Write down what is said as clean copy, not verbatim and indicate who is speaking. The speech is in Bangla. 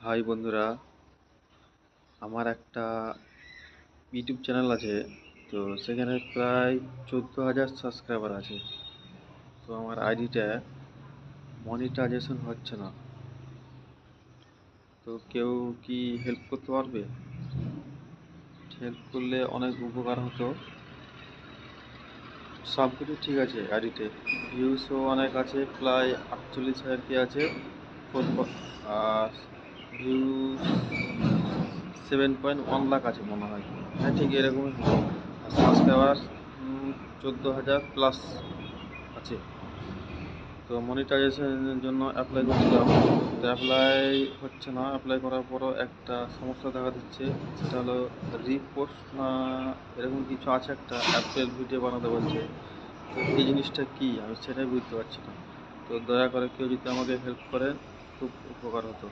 Speaker 1: হাই বন্ধুরা, আমার একটা ইউটিউব চ্যানেল আছে। তো সেখানে প্রায় 14,000 সাবস্ক্রাইবার আছে। তো আমার আইডিটা মনিটাইজেশন হচ্ছে না। তো কেউ কি হেল্প করতে পারবে? হেল্প করলে অনেক উপকার হতো। সব কিছু ঠিক আছে আইডিতে, ভিউসও অনেক আছে, প্রায় 48,000 কি আছে। আর ভিউস 7.1 লাখ আছে মনে হয়। হ্যাঁ, ঠিক এরকমই হবে। আর সাবস্ক্রাইবার 14,000 প্লাস আছে। তো মনিটাইজেশনের জন্য অ্যাপ্লাই করছিলাম, তো অ্যাপ্লাই হচ্ছে না। অ্যাপ্লাই করার পরও একটা সমস্যা দেখা দিচ্ছে, সেটা হলো রিপোস্ট না এরকম কিছু আছে, একটা অ্যাপের ভিডিও বানাতে বলছে। তো এই জিনিসটা কি আমি সেটাই বুঝতে পারছি না। তো দয়া করে কেউ যদি আমাকে হেল্প করে খুব উপকার হতো।